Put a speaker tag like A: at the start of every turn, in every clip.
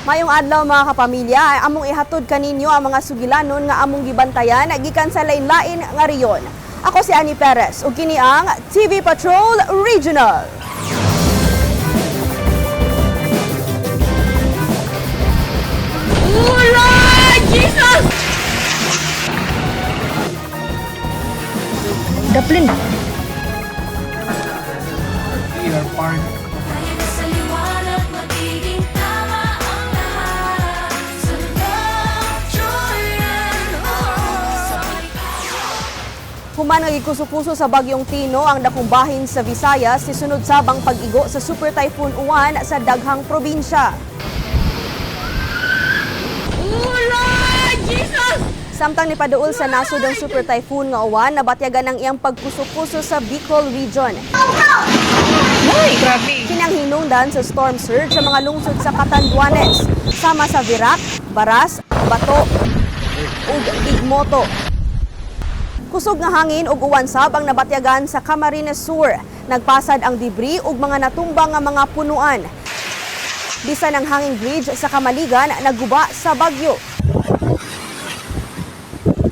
A: Mayong adlaw mga kapamilya, among ihatod kaninyo ang mga sugilanon nga among gibantayan gikan sa lain-lain nga riyon. Ako si Annie Perez ug kini ang TV Patrol Regional. Lord Jesus!
B: Daplin.
A: Human nga gikuso-kuso sa bagyong Tino ang dakong bahin sa Visayas sisunod sabang pag-igo sa Super Typhoon Uwan sa daghang probinsya. Lord Jesus! Samtang nipaduol sa nasod ang Super Typhoon nga uwan, nabatyagan ang iyang pagkuso-kuso sa Bicol Region.
B: Ay, grabe.
A: Kinang hinungdan sa storm surge sa mga lungsod sa Catanduanes, sama sa Virac, Baras, Bato ug Igmoto. Kusog nga hangin ug uwan sab ang nabatyagan sa Camarines Sur. Nagpasad ang debris ug mga natumbang nga mga punuan. Bisan ang hanging bridge sa Kamaligan nagguba sa bagyo.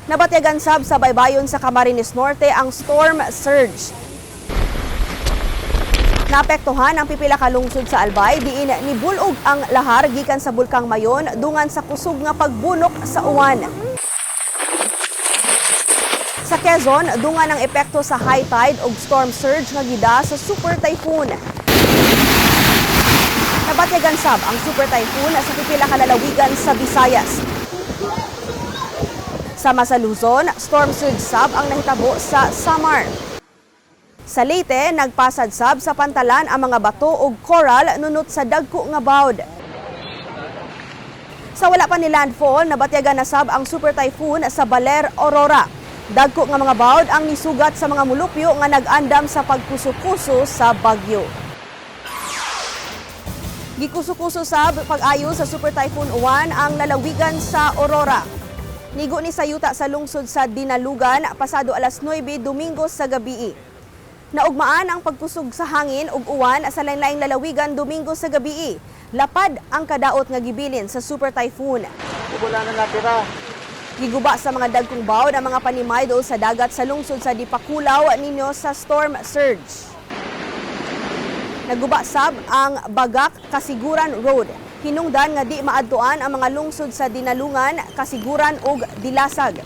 A: Nabatyagan sab sa baybayon sa Camarines Norte ang storm surge. Naapektuhan ang pipila ka lungsod sa Albay diin nibulog ang lahar gikan sa Bulkang Mayon dungan sa kusog nga pagbunok sa uwan. Sa Quezon, dungan ang epekto sa high tide ug storm surge nga gida sa Super Typhoon. Nabatyagan sab ang Super Typhoon sa pipila ka lalawigan sa Visayas. Sama sa Luzon, storm surge sab ang nahitabo sa Samar. Sa Leyte, nagpasad sab sa pantalan ang mga bato ug coral nunot sa dagko nga bawd. Sa wala pa ni landfall, nabatyagan na sab ang Super Typhoon sa Baler, Aurora. Dagko nga mga bawd ang nisugat sa mga mulupyo nga nag-andam sa pagkuso-kuso sa bagyo. Gikuso-kuso sa pag-ayo sa Super Typhoon Uwan ang lalawigan sa Aurora. Nigo ni sayuta sa lungsod sa Dinalugan pasado alas 9 Domingo sa gabi. Naugmaan ang pagkusog sa hangin ug uwan sa lain-laing lalawigan Domingo sa gabi. Lapad ang kadaot nga gibilin sa Super Typhoon.
C: Wala na natira.
A: Giguba sa mga dagkong bawd ang mga panimay doon sa dagat sa lungsod sa Dipakulaw ninyo sa storm surge. Naguba sab ang Bagak Kasiguran Road. Hinungdan nga di maadtuan ang mga lungsod sa Dinalungan, Kasiguran ug Dilasag.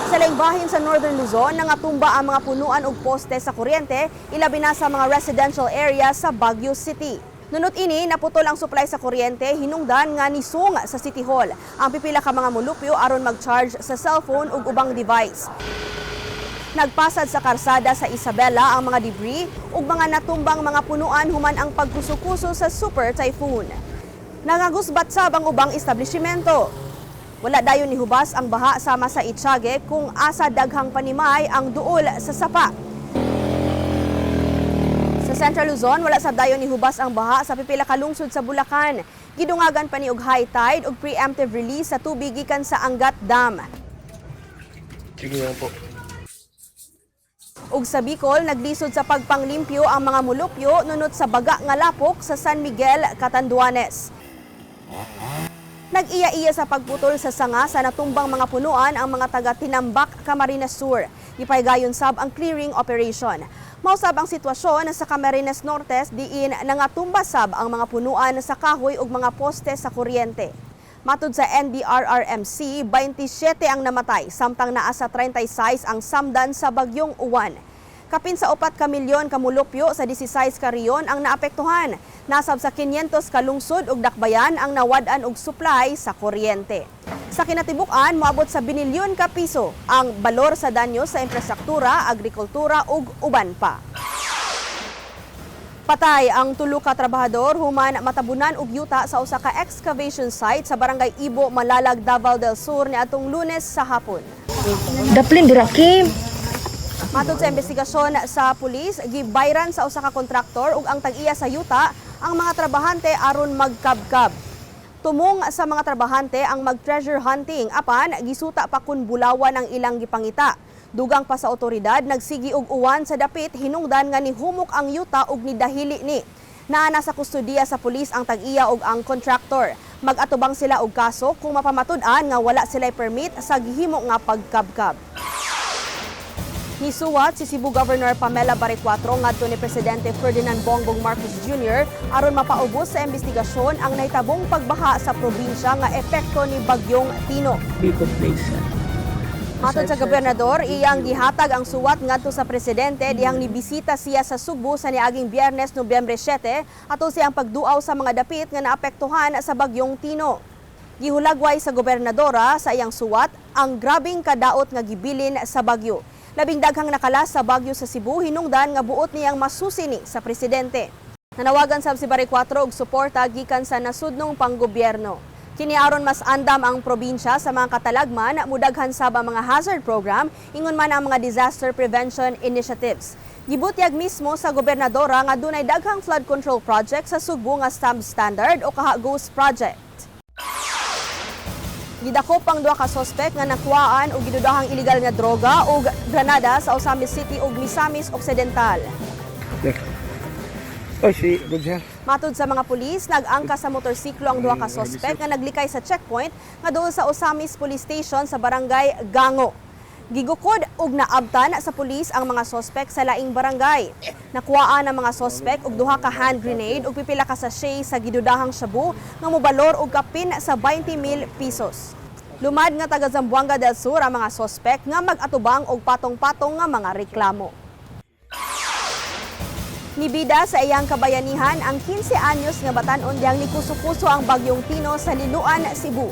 A: Sa laing bahin sa Northern Luzon, nangatumba ang mga punuan ug poste sa kuryente, ilabi na sa mga residential area sa Baguio City. Nunot ini, naputol ang supply sa kuryente, hinungdan nga nisung sa City Hall. Ang pipila ka mga mulupyo aron mag-charge sa cellphone ug ubang device. Nagpasad sa karsada sa Isabela ang mga debris ug mga natumbang mga punuan human ang pagkuso-kuso sa Super Typhoon. Nangagusbat sab ang ubang establishmento. Wala dayon ni hubas ang baha sama sa Itiague kung asa daghang panimay ang duol sa sapa. Sa Central Luzon, wala sab dayon ni hubas ang baha sa pipila ka lungsod sa Bulacan. Gidungagan pa ni og high tide ug preemptive release sa tubig gikan sa Angat Dam.
C: Sige lang po.
A: Ug sa Bicol, naglisod sa pagpanglimpyo ang mga mulupyo nunot sa baga nga lapok sa San Miguel, Catanduanes. Nag-iya-iya sa pagputol sa sanga sa natumbang mga punuan ang mga taga-Tinambak, Camarines Sur. Ipaygayon sab ang clearing operation. Mausab ang sitwasyon sa Camarines Norte diin nangatumba sab ang mga punuan sa kahoy ug mga poste sa kuryente. Matud sa NDRRMC, 27 ang namatay, samtang naa sa 36 ang samdan sa bagyong uwan. Kapin sa 4 ka milyon ka mulupyo sa 16 ka riyon ang naapektuhan. Nasab sa 500 ka lungsod ug dakbayan ang nawad-an og supply sa kuryente. Sa kinatibuk-an, moabot sa binilyon ka piso ang balor sa danyo sa infrastruktura, agrikultura ug uban pa. Patay ang tulo ka trabahador human matabunan og yuta sa usa ka excavation site sa barangay Ibo, Malalag, Davao del Sur niadtong Lunes sa hapon.
B: Daplin dirakim.
A: Matod sa investigasyon sa pulis, gibayran sa usa ka kontraktor ug ang tag-iya sa yuta ang mga trabahante aron magkabkab. Tumong sa mga trabahante ang mag-treasure hunting apan gisuta pa kun bulawan ang ilang gipangita. Dugang pa sa otoridad, nagsigi og uwan sa dapit hinungdan nga nihumok ang yuta ug nidahili ni. Naa nasa kustudiya sa pulis ang tag-iya ug ang contractor. Mag-atubang sila og kaso kung mapamatud-an nga wala sila'y permit sa gihimo nga pagkabkab. Nisuwat si Cebu Governor Pamela Baricuatro ngadto ni Presidente Ferdinand Bongbong Marcos Jr. aron mapaubos sa investigasyon ang nahitabong pagbaha sa probinsya nga epekto ni Bagyong Tino. Matod sa gobernador, iyang gihatag ang suwat ngadto sa presidente dihang nibisita siya sa Sugbo sa niaging Biyernes, Nobyembre 7 ato siyang pagduaw sa mga dapit nga naapektuhan sa Bagyong Tino. Gihulagway sa gobernadora sa iyang suwat ang grabing kadaot nga gibilin sa bagyo. Labing daghang nakalas sa bagyo sa Cebu hinungdan nga buot niyang masusini sa presidente. Nanawagan sab si Baricuatro og suporta gikan sa nasudnong panggobyerno. Kini aron mas andam ang probinsya sa mga katalagman, mudaghan sab ang mga hazard program, ingon man ang mga disaster prevention initiatives. Gibutyag mismo sa gobernadora nga dunay daghang flood control project sa Sugbo nga substandard o kaha ghost project. Gidakop ang duha ka sospek nga nakuhaan og gidudahang illegal nga droga ug granada sa Osamis City ug Misamis Occidental.
C: Oy, si Roger.
A: Matud sa mga pulis, nag-angka sa motorsiklo ang duha ka sospek nga naglikay sa checkpoint nga doon sa Osamis Police Station sa barangay Gango. Gigukod ug naabtan sa pulis ang mga sospek sa laing barangay. Nakuhaan ang mga sospek og duha ka hand grenade ug pipila ka sachet sa gidudahang shabu nga mobalor og kapin sa 20,000 pesos. Lumad nga taga Zamboanga del Sur ang mga sospek nga mag-atubang og patong-patong nga mga reklamo. Nibida sa iyang kabayanihan ang 15 anyos nga batan-on diyang nikuso-kuso ang Bagyong Tino sa Liloan, Cebu.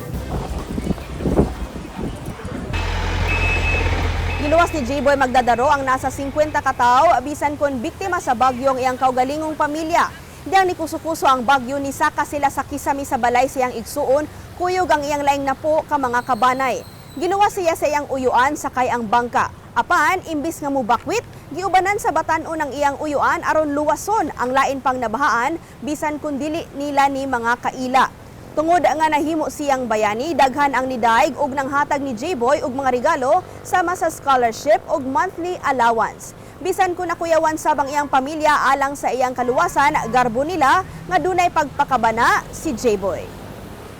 A: Giluwas ni J-Boy Magdadaro ang nasa 50 ka tawo bisan kon biktima sa bagyong iyang kaugalingong pamilya. Diyang nikuso-kuso ang bagyo ni saka sila sa kisami sa balay siyang igsuon, kuyog ang iyang laing napo ka mga kabanay. Giluwas siya sa iyang uyuan sakay ang bangka. Apan, imbis nga mubakwit, giubanan sa batan-on ang iyang uyuan aron luwason ang lain pang nabahaan bisan kun dili nila ni mga kaila. Tungod nga nahimo siyang bayani, daghan ang nidaig ug nanghatag ni J-Boy og mga regalo sama sa scholarship ug monthly allowance. Bisan kung nakuyawan sab ang iyang pamilya alang sa iyang kaluwasan, garbo nila nga dunay pagpakabana si J-Boy.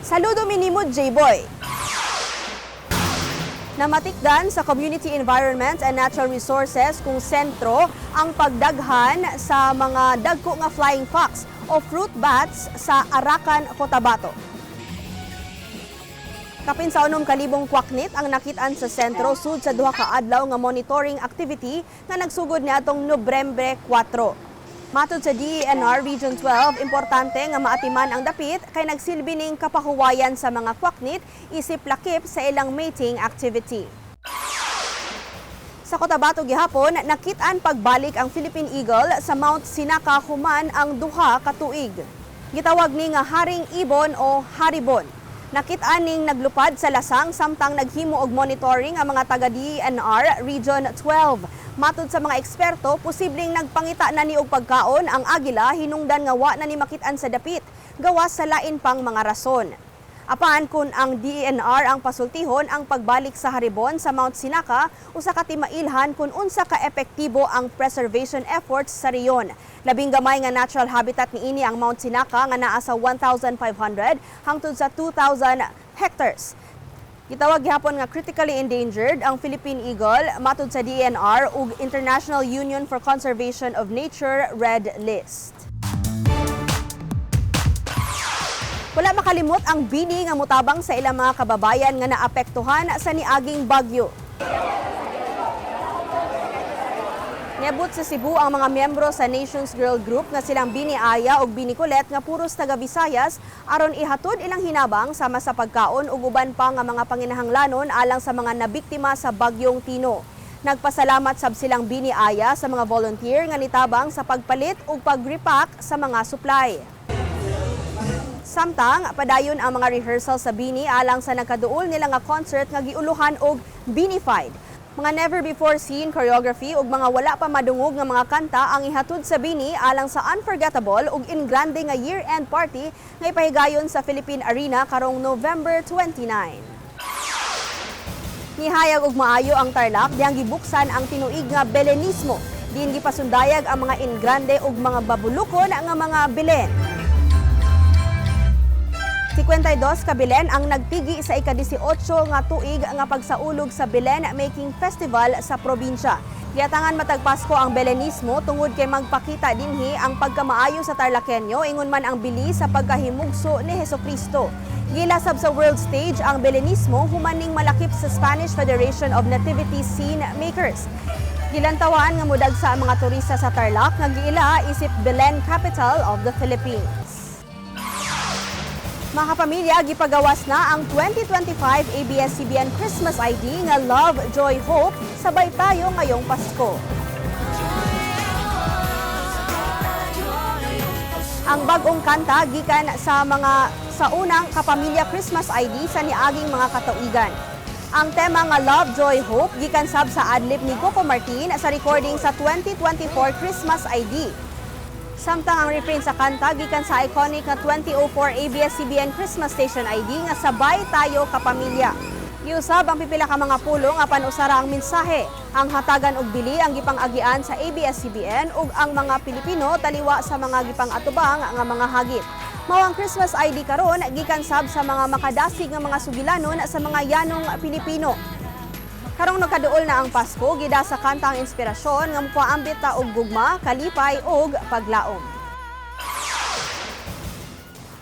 A: Saludo minimo J-Boy. Namatikdan sa Community Environment and Natural Resources kung sentro ang pagdaghan sa mga dagko nga flying fox o fruit bats sa Arakan, Cotabato. Kapin sa 6,000 kwaknit ang nakitaan sa sentro sud sa duha ka adlaw nga monitoring activity nga nagsugod niadtong Nobyembre 4. Matod sa DENR Region 12, importante nga maatiman ang dapit kay nagsilbi ning kapahuwayan sa mga kwaknit isip lakip sa ilang mating activity. Sa Cotabato gihapon, nakitaan pagbalik ang Philippine Eagle sa Mount Sinaka human ang duha ka tuig. Gitawag ni nga Haring Ibon o Haribon. Nakitaan ning naglupad sa lasang samtang naghimo og monitoring ang mga taga DENR Region 12. Matod sa mga eksperto, posibleng nagpangita na ni og pagkaon ang agila hinungdan nga wa na ni makitaan sa dapit, gawas sa lain pang mga rason. Apan kung ang DENR ang pasultihon ang pagbalik sa Haribon sa Mount Sinaka, usa ka timailhan kung unsa ka epektibo ang preservation efforts sa riyon. Labing gamay nga natural habitat niini ang Mount Sinaka nga naa sa 1,500 hangtod sa 2,000 hectares. Gitawag gihapon nga critically endangered ang Philippine Eagle matud sa DENR ug International Union for Conservation of Nature Red List. Wala makalimot ang bini nga mutabang sa ilang mga kababayan nga naapektuhan sa niaging bagyo. Niabot sa Cebu ang mga miyembro sa Nations Girl Group nga silang Bini Aya ug Bini Colette nga puros taga Visayas aron ihatod ilang hinabang sama sa pagkaon ug uban pa nga mga panginahanglanon alang sa mga nabiktima sa Bagyong Tino. Nagpasalamat sab silang Bini Aya sa mga volunteer nga nitabang sa pagpalit ug pag-repack sa mga supply. Samtang, padayon ang mga rehearsal sa Bini alang sa nagkaduol nila nga concert nga giuluhan og Binified. Mga never-before-seen choreography ug mga wala pa madungog nga mga kanta ang ihatod sa Bini alang sa unforgettable ug in grande nga year-end party nga ipahigayon sa Philippine Arena karong November 29. Nihayag og maayo ang Tarlac dihang gibuksan ang tinuig nga Belenismo. Din gipasundayag ang mga ingrande ug mga babulukon nga mga bilen. 52 ka bilen ang nagpigi sa ika-18 nga tuig nga pagsaulog sa Belen Making Festival sa probinsya. Giatangan matag Pasko ang Belenismo tungod kay magpakita dinhi ang pagkamaayo sa Tarlakenyo ingon man ang bili sa pagkahimugso ni Hesukristo. Gilasab sa world stage ang Belenismo humaning malakip sa Spanish Federation of Nativity Scene Makers. Gilantawan nga mudag sa mga turista sa Tarlac nga giila isip Belen capital of the Philippines. Mga kapamilya, gipagawas na ang 2025 ABS-CBN Christmas ID nga Love, Joy, Hope, sabay tayo ngayong Pasko. Ang bagong kanta gikan sa unang kapamilya Christmas ID sa niaging mga katuigan. Ang tema nga Love, Joy, Hope gikan sab sa adlib ni Coco Martin sa recording sa 2024 Christmas ID. Samtang ang refrain sa kanta gikan sa iconic na 2004 ABS-CBN Christmas Station ID nga Sabay Tayo Kapamilya. Giusab ang pipila ka mga pulong apan usara ang mensahe. Ang hatagan og bili ang gipang-agian sa ABS-CBN ug ang mga Pilipino taliwa sa mga gipang-atubang nga mga hagit. Mao ang Christmas ID karon gikan sab sa mga makadasig nga mga sugilanon sa mga yanong Pilipino. Karong nakaduol na ang Pasko, gida sa kanta ang inspirasyon nga mopaambit ta og gugma, kalipay ug paglaom.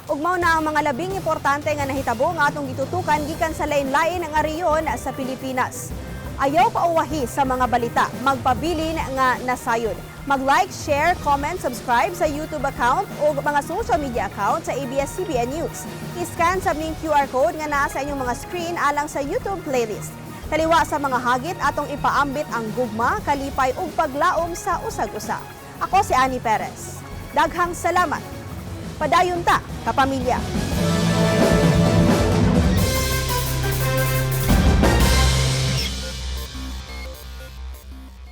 A: Ug mao na ang mga labing importante nga nahitabo nga atong gitutukan gikan sa lain-lain nga rehiyon sa Pilipinas. Ayaw pauwahi sa mga balita, magpabilin nga nasayod. Mag-like, share, comment, subscribe sa YouTube account o mga social media account sa ABS-CBN News. I-scan sa ning QR code nga naa sa inyong mga screen alang sa YouTube playlist. Taliwa sa mga hagit atong ipaambit ang gugma, kalipay ug paglaom sa usag-usa. Ako si Annie Perez. Daghang salamat. Padayon ta, kapamilya.